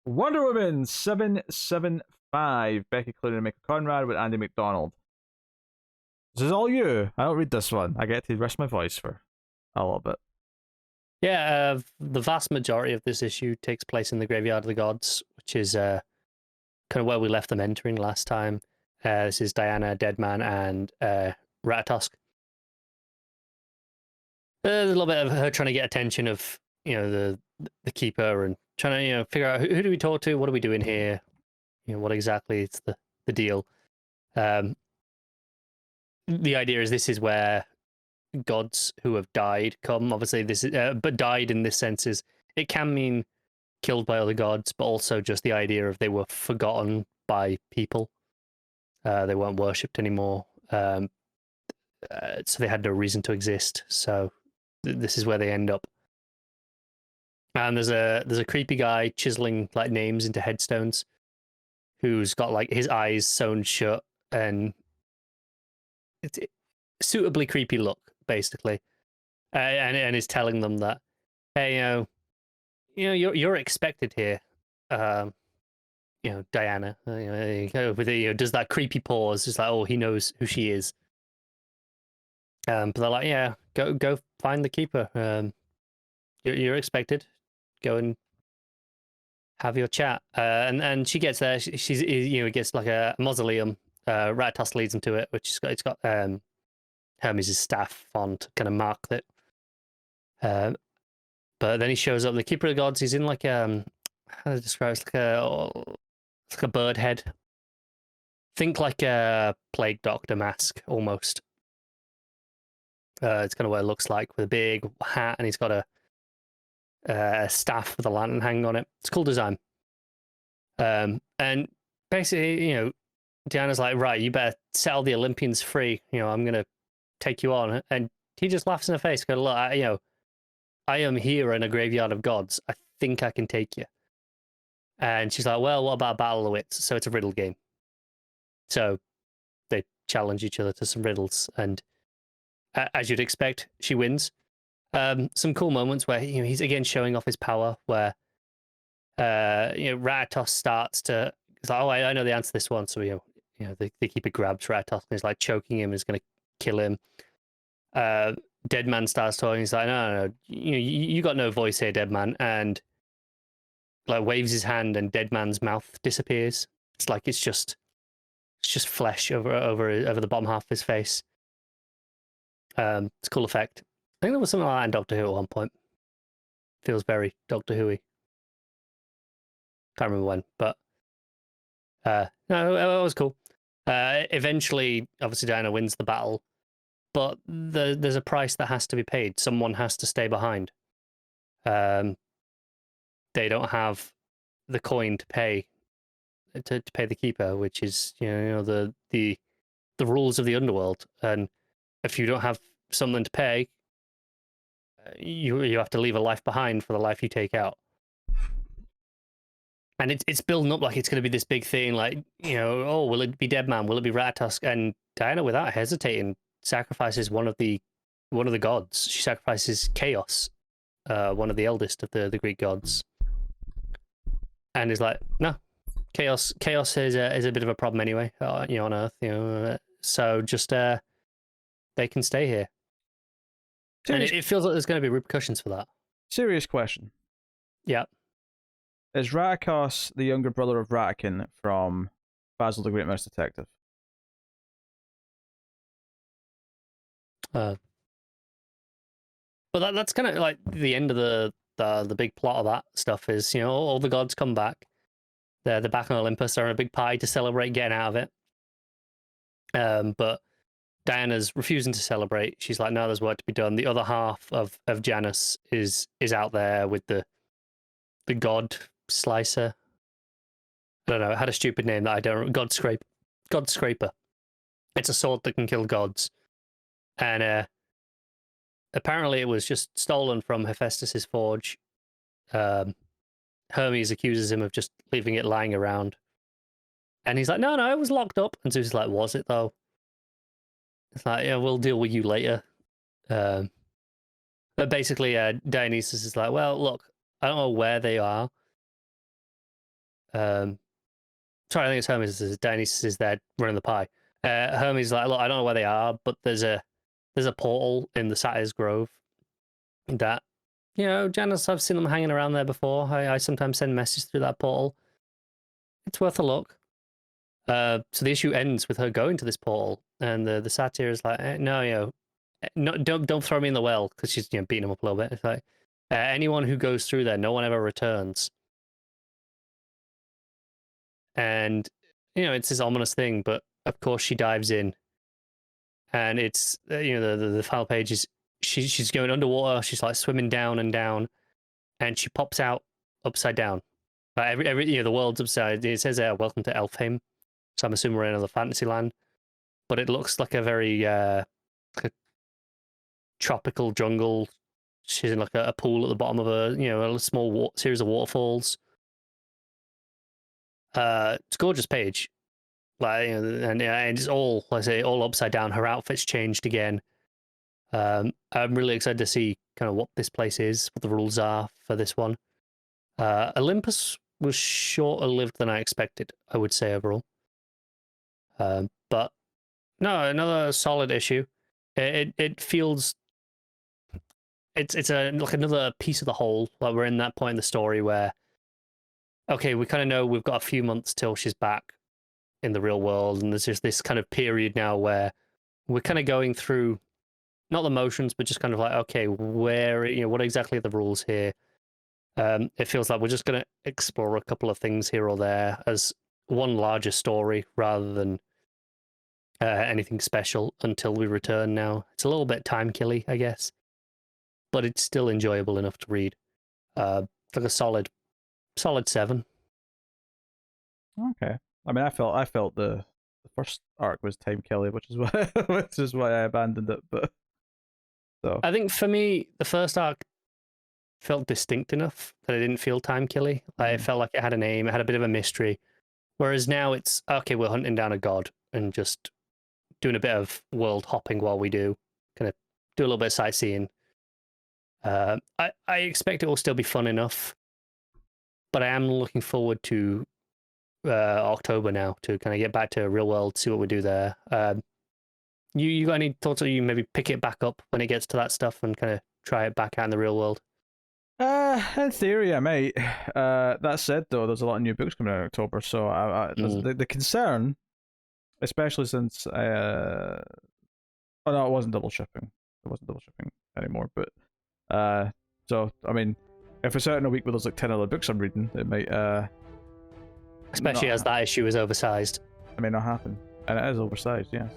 Wonder Woman 775. Becky Cloonan and Michael Conrad with Andy McDonald. This is all you. I don't read this one. I get to rest my voice for a little bit. Yeah, the vast majority of this issue takes place in the Graveyard of the Gods, which is kind of where we left them entering last time. This is Diana, Deadman, and Ratatosk. There's a little bit of her trying to get attention of the Keeper and trying to figure out who do we talk to, what are we doing here, what exactly is the deal. The idea is this is where gods who have died come. Obviously, this is but died in this sense is it can mean killed by other gods, but also just the idea of they were forgotten by people. They weren't worshipped anymore, so they had no reason to exist. So this is where they end up. And there's a creepy guy chiseling like names into headstones, who's got like his eyes sewn shut, and it's a suitably creepy look, basically, and is telling them that, hey, you're expected here, Diana, with does that creepy pause, just like, oh, he knows who she is. But they're like, yeah, go find the Keeper. You're expected. Go and have your chat. And she gets there. She's gets like a mausoleum. Ratatosk leads them to it, which it's got Hermes' staff on to kind of mark that. But then he shows up. The Keeper of the Gods. He's in like how to describe it? It's like a bird head. Think like a plague doctor mask almost. It's kind of what it looks like, with a big hat, and he's got a staff with a lantern hanging on it. It's a cool design. And basically, Diana's like, right, you better set all the Olympians free. I'm going to take you on. And he just laughs in her face, going, look, I am here in a graveyard of gods. I think I can take you. And she's like, well, what about Battle of the Wits? So it's a riddle game. So they challenge each other to some riddles. And as you'd expect, she wins. Some cool moments where he's again showing off his power, where Ratatosk starts to, it's like, oh, I know the answer to this one. So the Keeper grabs Ratatosk and is like choking him, is going to kill him. Deadman starts talking. He's like, no, you got no voice here, Deadman, and like waves his hand, and Deadman's mouth disappears. It's like it's just flesh over the bottom half of his face. It's a cool effect. I think there was something like that in Doctor Who at one point. Feels very Doctor Who-y. Can't remember when, but no, it was cool. Eventually, obviously, Diana wins the battle, but there's a price that has to be paid. Someone has to stay behind. They don't have the coin to pay the Keeper, which is the rules of the underworld. And if you don't have something to pay, you have to leave a life behind for the life you take out. And it's building up like it's going to be this big thing, like, oh, will it be Deadman? Will it be Ratatosk? And Diana, without hesitating, sacrifices one of the gods. She sacrifices Chaos, one of the eldest of the Greek gods, and is like, no, Chaos is a bit of a problem anyway, on Earth, so just they can stay here. And it feels like there's going to be repercussions for that. Serious question. Yeah. Is Ratakos the younger brother of Ratican from Basil the Great Mouse Detective? But that's kind of like the end of the big plot of that stuff is, all the gods come back. They're back on Olympus. They're on a big party to celebrate getting out of it. But Diana's refusing to celebrate. She's like, no, there's work to be done. The other half of Janus is out there with the god slicer. I don't know. It had a stupid name that I don't. God Scraper. It's a sword that can kill gods. And apparently it was just stolen from Hephaestus's forge. Hermes accuses him of just leaving it lying around. And he's like, no, it was locked up. And Zeus is like, was it though? It's like, yeah, we'll deal with you later. But basically, Dionysus is like, well, look, I don't know where they are, Sorry, I think it's Hermes. Dionysus is there running the pie. Hermes is like, look, I don't know where they are, but there's a portal in the Satyr's Grove that, Janice, I've seen them hanging around there before. I sometimes send messages through that portal. It's worth a look. So the issue ends with her going to this portal, and the Satyr is like, no, no, don't throw me in the well, because she's beating him up a little bit. It's like, anyone who goes through there, no one ever returns. And it's this ominous thing, but of course she dives in, and it's the final page is she's going underwater. She's like swimming down and down, and she pops out upside down. Like every the world's upside. It says "Welcome to Elfheim," so I'm assuming we're in another fantasy land. But it looks like a very like a tropical jungle. She's in like a pool at the bottom of a small series of waterfalls. It's a gorgeous page. Like, and it's all, like I say, all upside down. Her outfit's changed again. I'm really excited to see kind of what this place is, what the rules are for this one. Olympus was shorter lived than I expected, I would say overall. But no, another solid issue. It feels it's like another piece of the whole. Like we're in that point in the story where, okay, we kind of know we've got a few months till she's back in the real world, and there's just this kind of period now where we're kind of going through not the motions, but just kind of like, okay, where what exactly are the rules here? It feels like we're just going to explore a couple of things here or there as one larger story rather than anything special until we return. Now it's a little bit time killy, I guess, but it's still enjoyable enough to read. Like a solid 7. Okay. I mean, I felt the first arc was time killing, which is why I abandoned it. But so I think for me, the first arc felt distinct enough that it didn't feel time killy. Like, it felt like it had a name, it had a bit of a mystery. Whereas now it's okay, we're hunting down a god and just doing a bit of world hopping while we do, kind of do a little bit of sightseeing. I expect it will still be fun enough, but I am looking forward to October now to kind of get back to real world, see what we do there. You got any thoughts, or you maybe pick it back up when it gets to that stuff and kind of try it back out in the real world? In theory, I might. That said, though, there's a lot of new books coming out in October, so the concern, especially since oh no, it wasn't double shipping. It wasn't double shipping anymore. But so I mean, if it's out in a week where there's like 10 other books I'm reading, it might especially as that issue is oversized. It may not happen, and it is oversized, yes.